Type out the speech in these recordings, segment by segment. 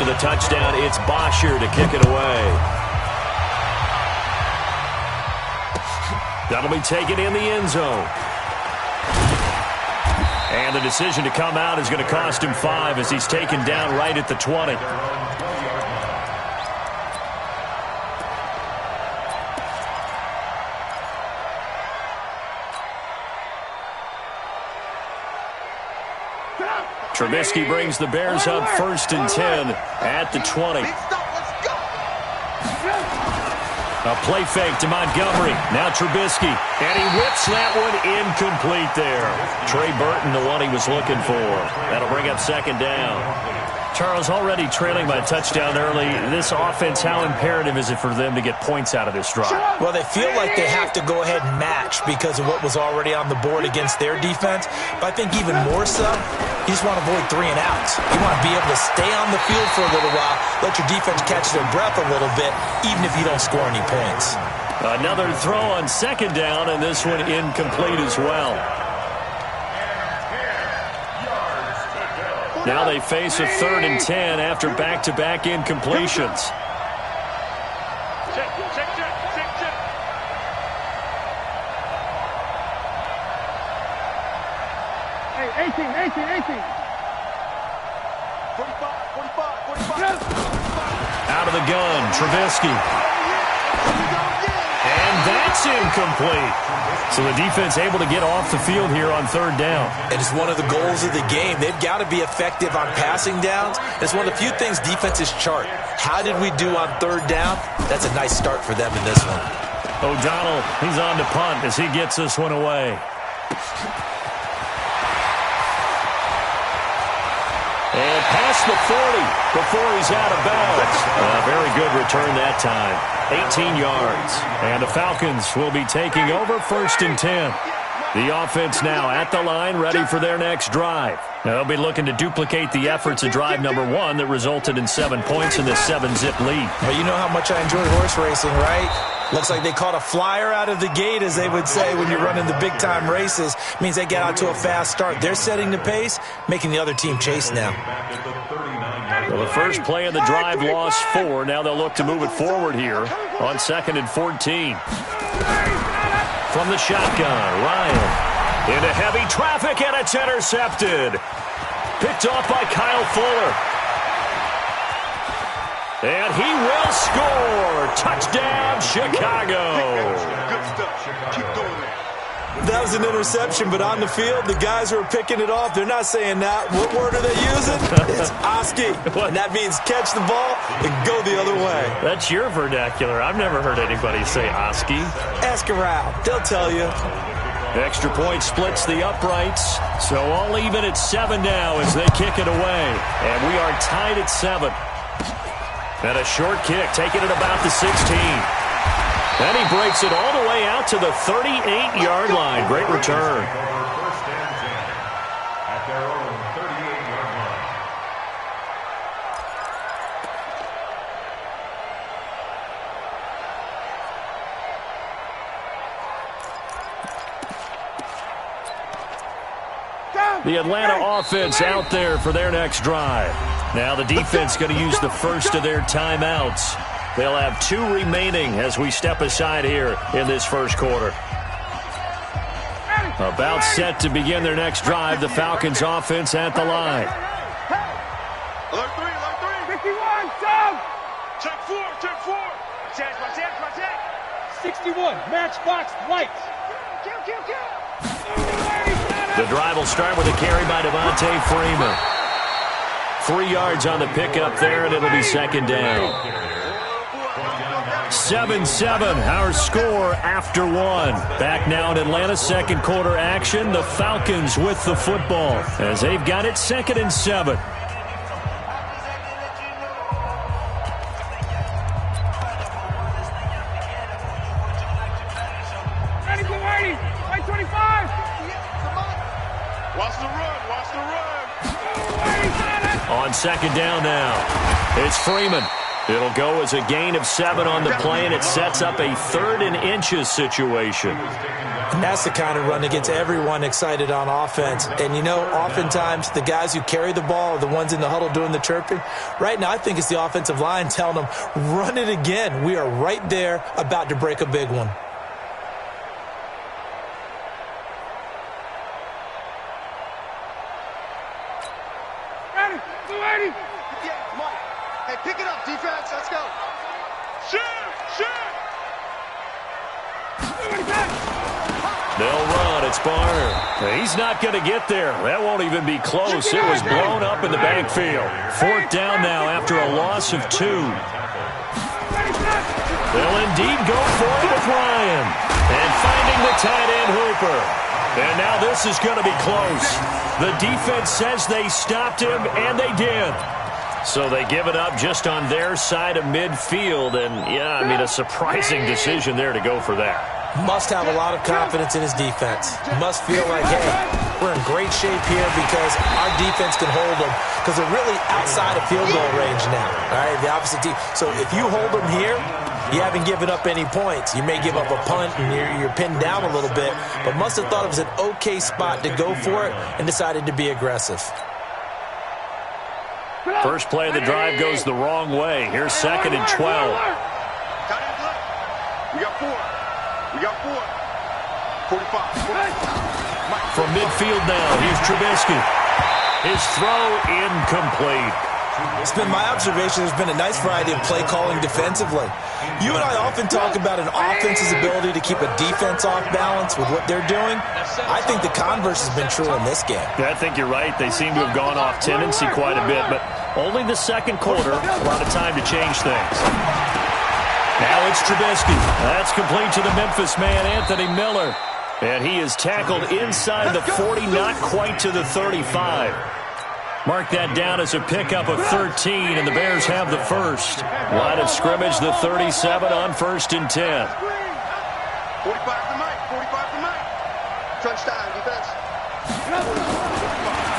for the touchdown. It's Bosher to kick it away. That'll be taken in the end zone. And the decision to come out is going to cost him 5 as he's taken down right at the 20. Trubisky brings the Bears up 1st and 10 at the 20. A play fake to Montgomery. Now Trubisky. And he whips that one incomplete there. Trey Burton, the one he was looking for. That'll bring up 2nd down. Charles, already trailing by a touchdown early. This offense, how imperative is it for them to get points out of this drive? Well, they feel like they have to go ahead and match because of what was already on the board against their defense. But I think even more so, you just want to avoid 3 and outs. You want to be able to stay on the field for a little while, let your defense catch their breath a little bit, even if you don't score any points. Another throw on 2nd down, and this one incomplete as well. Now they face a 3rd and 10 after back-to-back incompletions. Hey, 18. 45. Out of the gun, Trubisky. And that's incomplete. So the defense able to get off the field here on 3rd down. And it's one of the goals of the game. They've got to be effective on passing downs. It's one of the few things defenses chart. How did we do on 3rd down? That's a nice start for them in this one. O'Donnell, he's on to punt as he gets this one away. And past the 40 before he's out of bounds. Very good return that time. 18 yards. And the Falcons will be taking over 1st and 10. The offense now at the line, ready for their next drive. They'll be looking to duplicate the efforts of drive number 1 that resulted in 7 points in this 7-zip lead. Well, you know how much I enjoy horse racing, right? Looks like they caught a flyer out of the gate, as they would say when you're running the big-time races. Means they get out to a fast start. They're setting the pace, making the other team chase now. Well, the first play of the drive lost 4. Now they'll look to move it forward here on 2nd and 14. From the shotgun, Ryan into heavy traffic, and it's intercepted. Picked off by Kyle Fuller. And he will score. Touchdown, Chicago. Good stuff. Keep doing it. That was an interception, but on the field, the guys who are picking it off, they're not saying that. What word are they using? It's Oski. And that means catch the ball and go the other way. That's your vernacular. I've never heard anybody say Oski. Ask around. They'll tell you. Extra point splits the uprights. So all even at 7 now as they kick it away. And we are tied at 7. And a short kick, taking it about the 16. And he breaks it all the way out to the 38-yard line. Great return. The Atlanta offense out there for their next drive. Now the defense going to use the first of their timeouts. They'll have 2 remaining as we step aside here in this first quarter. About set to begin their next drive, the Falcons offense at the line. Alert 3. 51, sub. Check 4. Check. 61, matchbox lights. Kill. The drive will start with a carry by Devontae Freeman. 3 yards on the pickup there, and it'll be 2nd down. 7-7, our score after 1. Back now in Atlanta, second quarter action. The Falcons with the football as they've got it 2nd and 7. Ready, 25. Watch the run. On 2nd down now, it's Freeman. It'll go as a gain of 7 on the play, and it sets up a 3rd and inches situation. And that's the kind of run that gets everyone excited on offense. And, you know, oftentimes the guys who carry the ball are the ones in the huddle doing the chirping. Right now, I think it's the offensive line telling them, run it again. We are right there about to break a big one. Ready, 280. Yeah, Mike. Hey, pick it up, defense. Let's go. Shoot! They'll run. It's Barner. He's not going to get there. That won't even be close. It was blown up in the backfield. 4th down now after a loss of 2. They'll indeed go for it with Ryan. And finding the tight end Hooper. And now this is going to be close. The defense says they stopped him, and they did. So they give it up just on their side of midfield. And, yeah, I mean, a surprising decision there to go for that. Must have a lot of confidence in his defense. Must feel like, hey, we're in great shape here because our defense can hold them because they're really outside of field goal range now. All right, the opposite team. So if you hold them here, you haven't given up any points. You may give up a punt and you're pinned down a little bit, but must have thought it was an okay spot to go for it and decided to be aggressive. First play of the drive goes the wrong way. Here's 2nd and 12. We got 4. We got 4. 45. From midfield now, here's Trubisky. His throw incomplete. It's been my observation there's been a nice variety of play calling defensively. You and I often talk about an offense's ability to keep a defense off balance with what they're doing. I think the converse has been true in this game. I think you're right. They seem to have gone off tendency quite a bit, but only the 2nd quarter, a lot of time to change things. Now it's Trubisky. That's complete to the Memphis man, Anthony Miller. And he is tackled inside the 40, not quite to the 35. Mark that down as a pickup of 13, and the Bears have the first. Line of scrimmage, the 37 on 1st and 10. 45 to Mike. 45 to Mike. Crunch time, defense.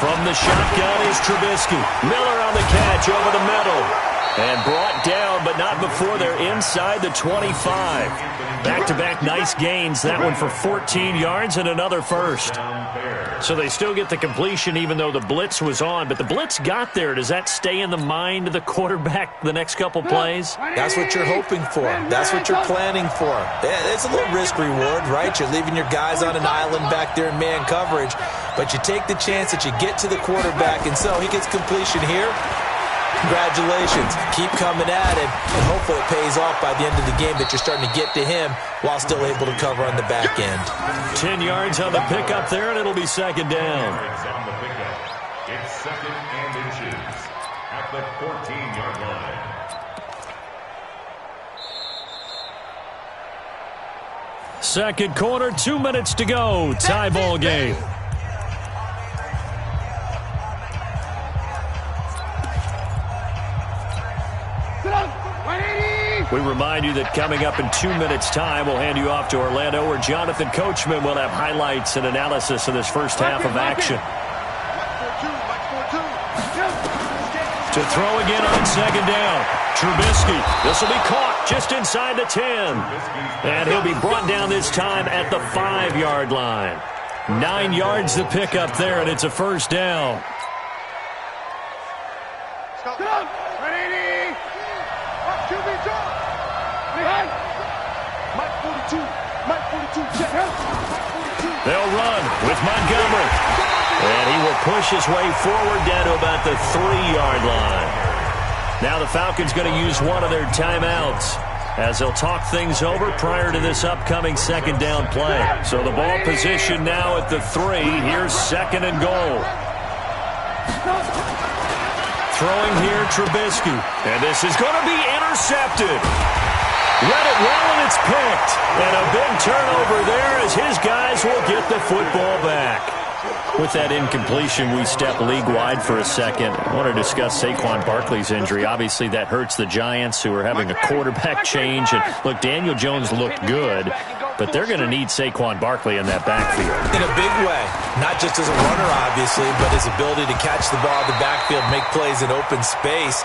From the shotgun is Trubisky. Miller on the catch over the middle. And brought down, but not before they're inside the 25. Back-to-back nice gains. That one for 14 yards and another first. So they still get the completion even though the blitz was on. But the blitz got there. Does that stay in the mind of the quarterback the next couple plays? That's what you're hoping for. That's what you're planning for. It's a little risk-reward, right? You're leaving your guys on an island back there in man coverage. But you take the chance that you get to the quarterback. And so he gets completion here. Congratulations. Keep coming at it, and hopefully it pays off by the end of the game that you're starting to get to him while still able to cover on the back end. 10 yards on the pickup there, and it'll be 2nd down. It's 2nd and inches at the 14-yard line. Second quarter, 2 minutes to go. Tie ball game. We remind you that coming up in 2 minutes' time, we'll hand you off to Orlando, where Jonathan Coachman will have highlights and analysis of this first half of action. To throw again on 2nd down. Trubisky. This will be caught just inside the 10. And he'll be brought down this time at the 5-yard line. 9 yards to pick up there, and it's a first down. They'll run with Montgomery. And he will push his way forward down to about the 3-yard line. Now the Falcons going to use one of their timeouts as they'll talk things over prior to this upcoming 2nd down play. So the ball position now at the 3. Here's 2nd and goal. Throwing here, Trubisky. And this is going to be intercepted. Read it well, and it's picked. And a big turnover there as his guys will get the football back. With that incompletion, we step league-wide for a second. I want to discuss Saquon Barkley's injury. Obviously, that hurts the Giants, who are having a quarterback change. And, look, Daniel Jones looked good, but they're going to need Saquon Barkley in that backfield. In a big way. Not just as a runner, obviously, but his ability to catch the ball in the backfield, make plays in open space.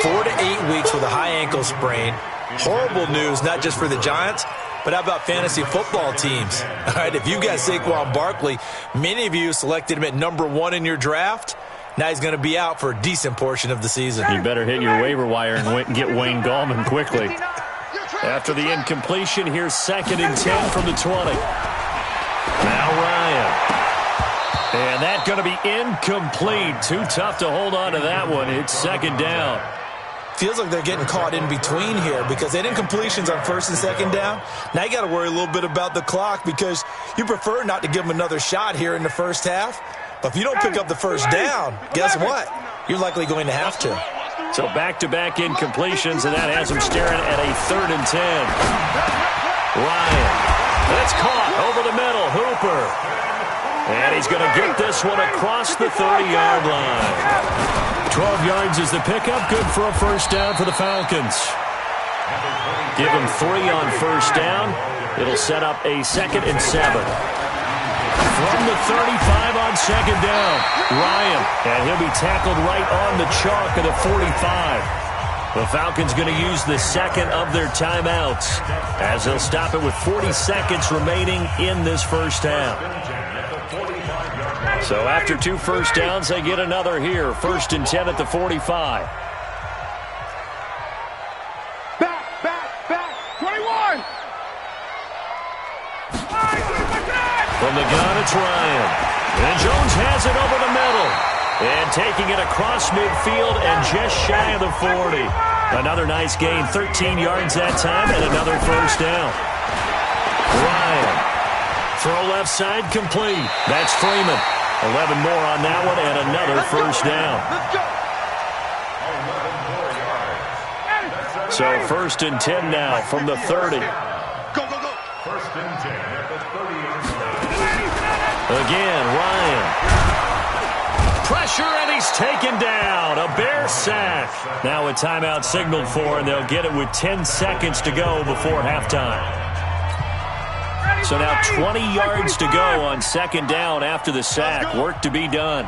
4 to 8 weeks with a high ankle sprain. Horrible news, not just for the Giants, but how about fantasy football teams? All right, if you got Saquon Barkley, many of you selected him at number 1 in your draft. Now he's going to be out for a decent portion of the season. You better hit your waiver wire and get Wayne Gallman quickly. After the incompletion, here's 2nd and 10 from the 20. Now Ryan. And that's going to be incomplete. Too tough to hold on to that one. It's 2nd down. Feels like they're getting caught in between here because they did incompletions on 1st and 2nd down. Now you got to worry a little bit about the clock because you prefer not to give them another shot here in the first half. But if you don't pick up the first down, guess what? You're likely going to have to. So back-to-back incompletions, and that has him staring at a 3rd and 10. Ryan. That's caught over the middle. Hooper. And he's going to get this one across the 30-yard line. 12 yards is the pickup. Good for a first down for the Falcons. Give him 3 on first down. It'll set up a 2nd and 7. From the 35 on 2nd down, Ryan. And he'll be tackled right on the chalk of the 45. The Falcons going to use the 2nd of their timeouts as they'll stop it with 40 seconds remaining in this first half. So after 2 first downs, they get another here. 1st and 10 at the 45. Back. 21. From the gun, it's Ryan. And Jones has it over the middle. And taking it across midfield and just shy of the 40. Another nice gain, 13 yards that time, and another first down. Ryan. Throw left side complete. That's Freeman. 11 more on that one, and another first down. So 1st and 10 now from the 30. Go. 1st and 10 at the 30-yard line. Again, Ryan. Pressure, and he's taken down. A Bear sack. Now a timeout signaled for, and they'll get it with 10 seconds to go before halftime. So now 20 yards to go on 2nd down after the sack. Work to be done.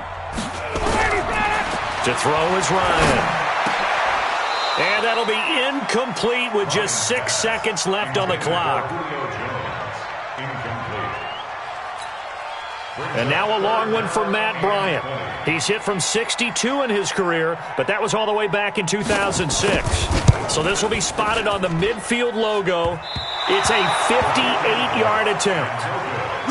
To throw is Ryan. And that'll be incomplete with just 6 seconds left on the clock. And now a long one for Matt Bryant. He's hit from 62 in his career, but that was all the way back in 2006. So this will be spotted on the midfield logo. It's a 58-yard attempt.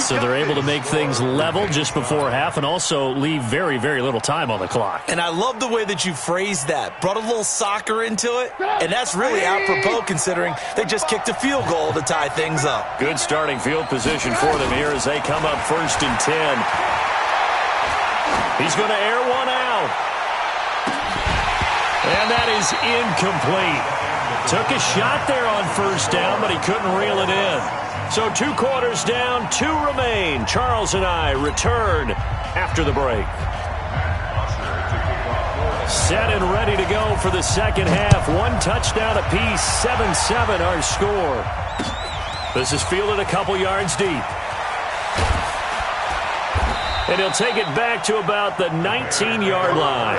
So they're able to make things level just before half and also leave very, very little time on the clock. And I love the way that you phrased that. Brought a little soccer into it, and that's really apropos considering they just kicked a field goal to tie things up. Good starting field position for them here as they come up 1st and 10. He's going to air one out. And that is incomplete. Took a shot there on first down, but he couldn't reel it in. So 2 quarters down, 2 remain. Charles and I return after the break. Set and ready to go for the second half. 1 touchdown apiece, 7-7 our score. This is fielded a couple yards deep. And he'll take it back to about the 19-yard line.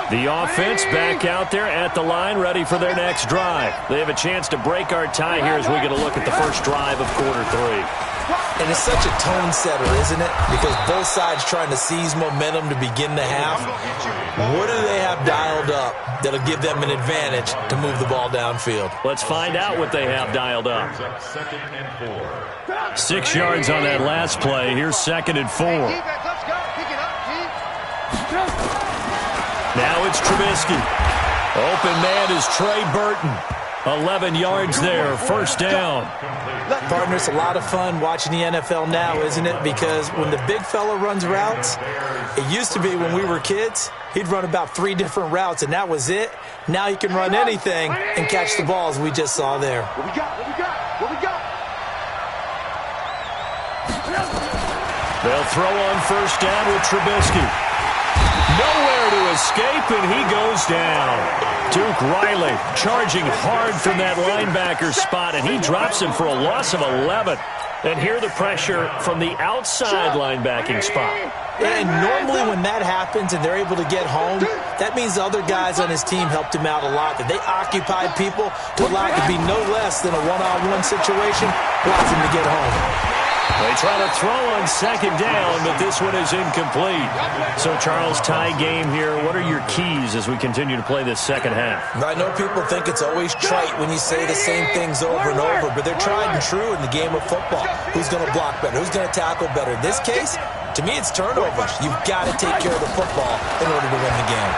The offense back out there at the line, ready for their next drive. They have a chance to break our tie here as we get a look at the first drive of quarter 3. And it's such a tone setter, isn't it? Because both sides trying to seize momentum to begin the half. What do they have dialed up that'll give them an advantage to move the ball downfield? Let's find out what they have dialed up. 6 yards on that last play. Here's 2nd and 4. Now it's Trubisky. Open man is Trey Burton. 11 yards there, first down. Partner, it's a lot of fun watching the NFL now, isn't it? Because when the big fella runs routes, it used to be when we were kids, he'd run about 3 different routes, and that was it. Now he can run anything and catch the balls we just saw there. What we got? They'll throw on first down with Trubisky. Nowhere to escape, and he goes down. Duke Riley charging hard from that linebacker spot, and he drops him for a loss of 11. And here the pressure from the outside linebacking spot. And normally when that happens and they're able to get home, that means the other guys on his team helped him out a lot. That they occupied people to allow it to be no less than a one-on-one situation, allows him to get home. They try to throw on second down, but this one is incomplete. So, Charles, tie game here. What are your keys as we continue to play this second half? I know people think it's always trite when you say the same things over and over, but they're tried and true in the game of football. Who's going to block better? Who's going to tackle better? In this case, to me, it's turnovers. You've got to take care of the football in order to win the game.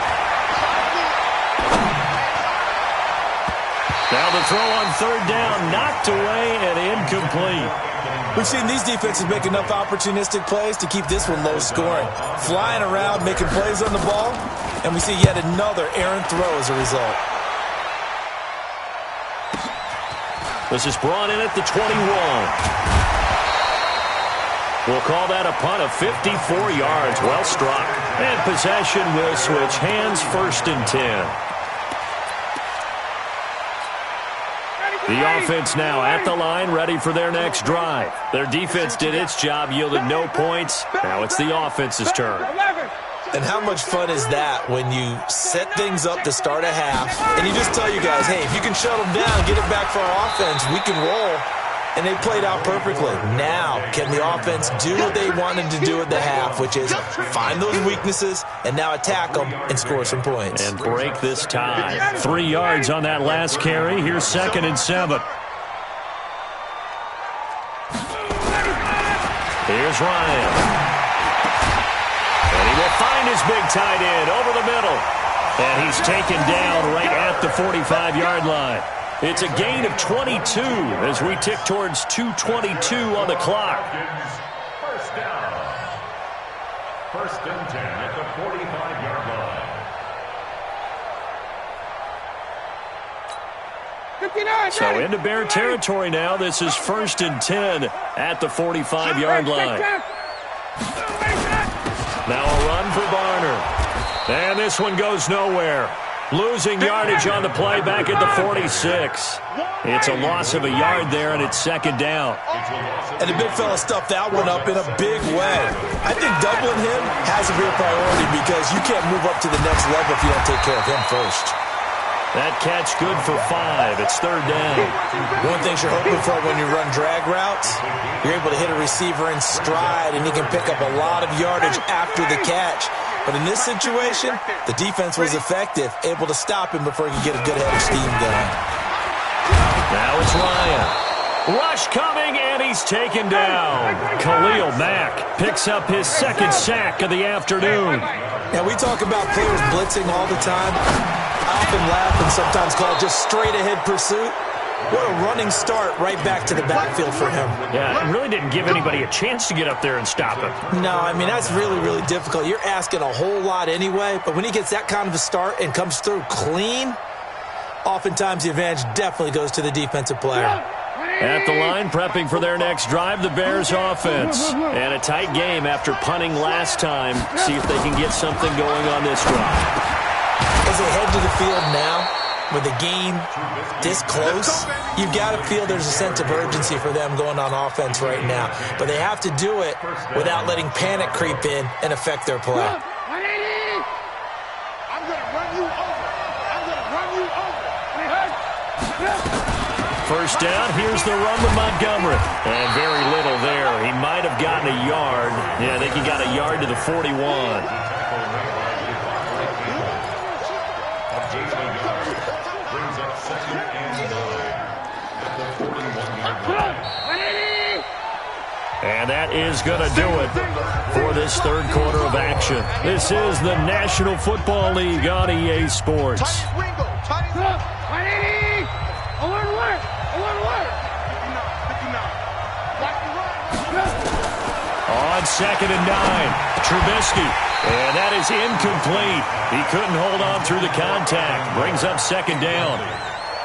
Now the throw on third down, knocked away and incomplete. We've seen these defenses make enough opportunistic plays to keep this one low scoring. Flying around, making plays on the ball, and we see yet another errant throw as a result. This is brought in at the 21. We'll call that a punt of 54 yards. Well struck. And possession will switch hands, 1st and 10. The offense now at the line, ready for their next drive. Their defense did its job, yielded no points. Now it's the offense's turn. And how much fun is that when you set things up to start a half, and you just tell you guys, hey, if you can shut them down, get it back for our offense, we can roll. And they played out perfectly. Now, can the offense do what they wanted to do at the half, which is find those weaknesses and now attack them and score some points. And break this tie. 3 yards on that last carry. Here's 2nd and 7. Here's Ryan. And he will find his big tight end over the middle. And he's taken down right at the 45-yard line. It's a gain of 22 as we tick towards 2:22 on the clock. First down. 1st and 10 at the 45-yard line. So into Bear territory now. This is 1st and 10 at the 45-yard line. Now a run for Barner. And this one goes nowhere. Losing yardage on the play back at the 46. It's a loss of a yard there, and it's 2nd down. And the big fella stuffed that one up in a big way. I think doubling him has to be a priority because you can't move up to the next level if you don't take care of him first. That catch good for 5. It's 3rd down. One thing you're hoping for when you run drag routes, you're able to hit a receiver in stride, and he can pick up a lot of yardage after the catch. But in this situation, the defense was effective, able to stop him before he could get a good head of steam going. Now it's Ryan. Rush coming, and he's taken down. Khalil Mack picks up his 2nd sack of the afternoon. Now, we talk about players blitzing all the time. I often laugh and sometimes call it just straight-ahead pursuit. What a running start right back to the backfield for him. Yeah, it really didn't give anybody a chance to get up there and stop him. No, I mean, that's really, really difficult. You're asking a whole lot anyway, but when he gets that kind of a start and comes through clean, oftentimes the advantage definitely goes to the defensive player. At the line, prepping for their next drive, the Bears offense. And a tight game after punting last time. See if they can get something going on this drive. As they head to the field now, with the game this close, you've got to feel there's a sense of urgency for them going on offense right now. But they have to do it without letting panic creep in and affect their play. I'm going to run you over. I'm going to run you over. 1st down, here's the run to Montgomery. And very little there. He might have gotten a yard. Yeah, I think he got a yard to the 41. And that is going to do it for this 3rd quarter of action. This is the National Football League on EA Sports. On 2nd and 9, Trubisky. And that is incomplete. He couldn't hold on through the contact. Brings up 2nd down.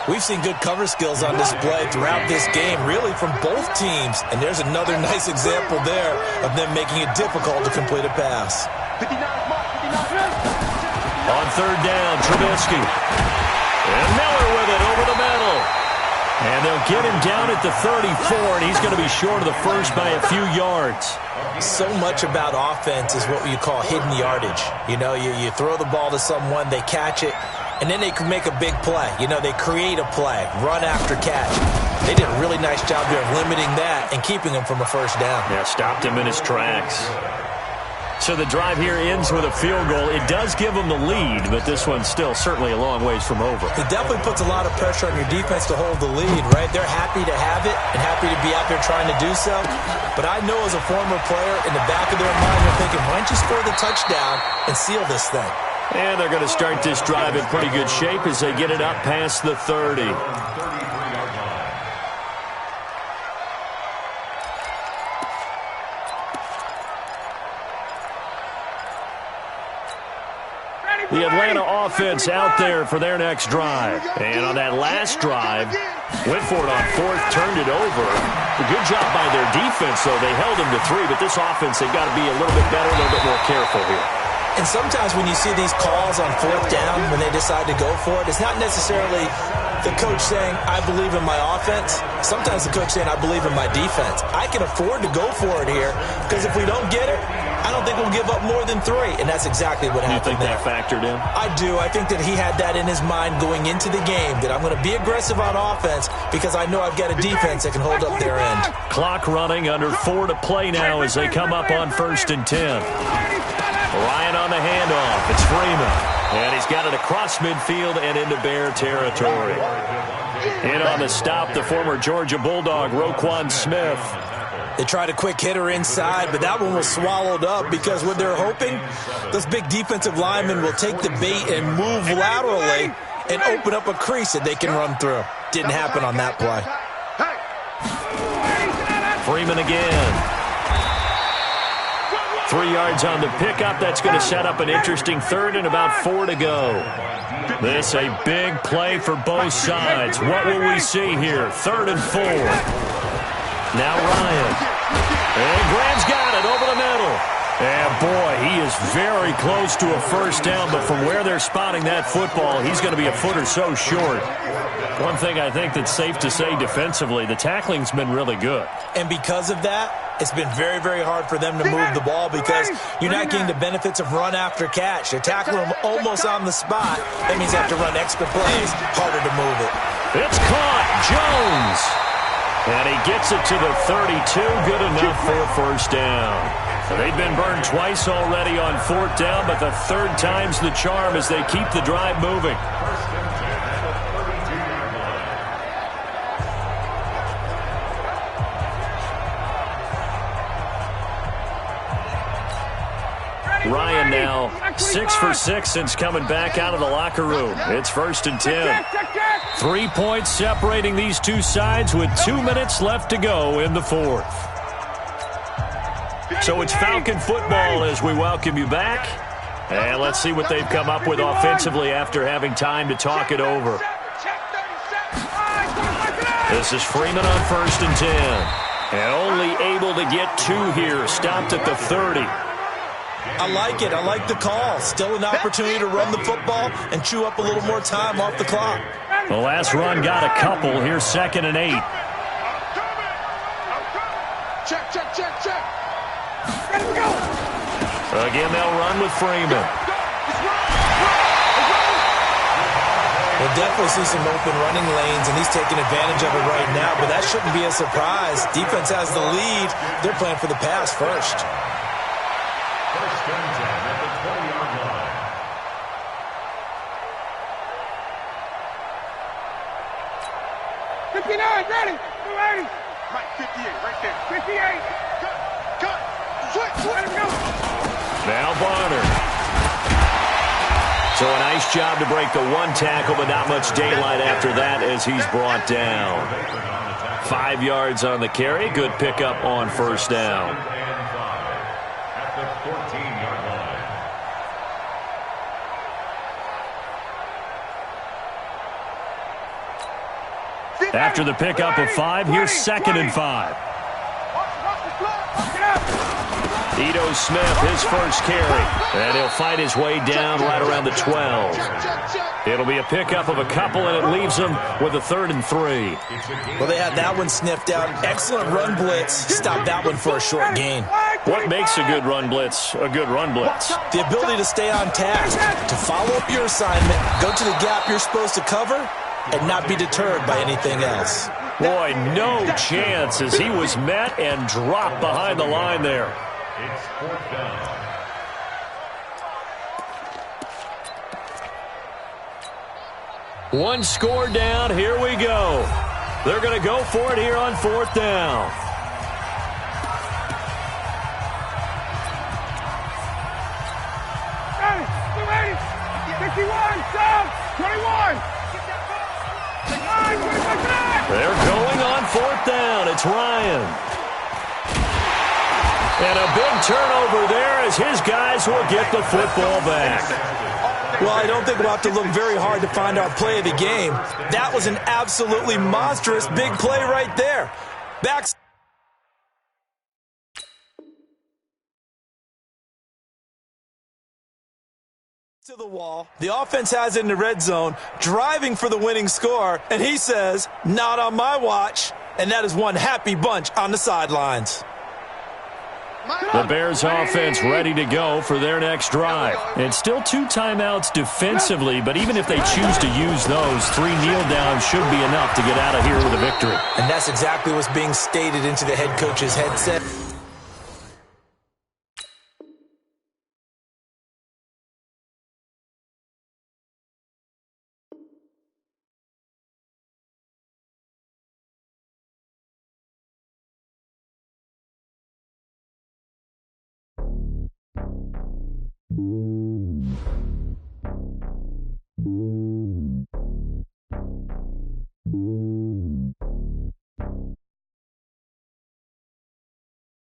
We've seen good cover skills on display throughout this game, really from both teams. And there's another nice example there of them making it difficult to complete a pass. On 3rd down, Trubisky. And Miller with it over the middle. And they'll get him down at the 34, and he's going to be short of the first by a few yards. So much about offense is what you call hidden yardage. You know, you throw the ball to someone, they catch it, and then they can make a big play. You know, they create a play, run after catch. They did a really nice job there of limiting that and keeping him from a first down. Yeah, stopped him in his tracks. So the drive here ends with a field goal. It does give them the lead, but this one's still certainly a long ways from over. It definitely puts a lot of pressure on your defense to hold the lead, right? They're happy to have it and happy to be out there trying to do so. But I know as a former player, in the back of their mind, they're thinking, why don't you score the touchdown and seal this thing? And they're going to start this drive in pretty good shape as they get it up past the 30. The Atlanta offense out there for their next drive. And on that last drive, went for it on fourth, turned it over. A good job by their defense, though. They held them to 3, but this offense, they've got to be a little bit better, a little bit more careful here. And sometimes when you see these calls on fourth down, when they decide to go for it, it's not necessarily the coach saying, I believe in my offense. Sometimes the coach saying, I believe in my defense. I can afford to go for it here because if we don't get it, I don't think we'll give up more than 3, and that's exactly what happened there. You think that factored in? I do. I think that he had that in his mind going into the game, that I'm going to be aggressive on offense because I know I've got a defense that can hold up their end. Clock running, under 4 to play now as they come up on 1st and 10. Ryan on the handoff. It's Freeman. And he's got it across midfield and into Bear territory. In on the stop, the former Georgia Bulldog, Roquan Smith. They tried a quick hitter inside, but that one was swallowed up because what they're hoping, those big defensive linemen will take the bait and move laterally and open up a crease that they can run through. Didn't happen on that play. Freeman again. 3 yards on the pickup. That's going to set up an interesting 3rd and about 4 to go. This a big play for both sides. What will we see here? 3rd and 4. Now Ryan. And Graham's got it over the middle. And boy, he is very close to a first down, but from where they're spotting that football, he's going to be a foot or so short. One thing I think that's safe to say defensively, the tackling's been really good. And because of that, it's been very, very hard for them to move the ball because you're not getting the benefits of run after catch. You're tackling them almost on the spot. That means you have to run extra plays, harder to move it. It's caught. Jones. And he gets it to the 32. Good enough for a first down. They've been burned twice already on 4th down, but the 3rd time's the charm as they keep the drive moving. Ryan now 6 for 6 since coming back out of the locker room. It's 1st and 10. 3 points separating these two sides with 2 minutes left to go in the 4th. So it's Falcon football as we welcome you back. And let's see what they've come up with offensively after having time to talk it over. This is Freeman on 1st and 10. And only able to get 2 here. Stopped at the 30. I like it. I like the call. Still an opportunity to run the football and chew up a little more time off the clock. The last run got a couple. Here's 2nd and 8. Check, check, check, check. Again, they'll run with Freeman. We'll definitely see some open running lanes, and he's taking advantage of it right now, but that shouldn't be a surprise. Defense has the lead. They're playing for the pass first. First and 10 at the 20-yard line. Ready? Mike, 58, right there. 58. Cut. Switch. Let him go. Now Barner. So a nice job to break the 1 tackle, but not much daylight after that as he's brought down. 5 yards on the carry. Good pickup on 1st down. At the 14-yard line. After the pickup of 5, here's 2nd and 5. Ito Smith, his first carry. And he'll fight his way down right around the 12. It'll be a pickup of a couple, and it leaves them with a 3rd and 3. Well, they had that one sniffed out. Excellent run blitz. Stop that one for a short gain. What makes a good run blitz a good run blitz? The ability to stay on task, to follow up your assignment, go to the gap you're supposed to cover, and not be deterred by anything else. Boy, no chance as he was met and dropped behind the line there. It's 4th down. One score down. Here we go. They're going to go for it here on 4th down. Hey, 61, down, 21. They're going on 4th down. It's Ryan. And a big turnover there as his guys will get the football back. Well, I don't think we'll have to look very hard to find our play of the game. That was an absolutely monstrous big play right there. Back to the wall. The offense has it in the red zone, driving for the winning score, and he says, not on my watch. And that is one happy bunch on the sidelines. The Bears offense ready to go for their next drive. And still 2 timeouts defensively, but even if they choose to use those, 3 kneel downs should be enough to get out of here with a victory. And that's exactly what's being stated into the head coach's headset. you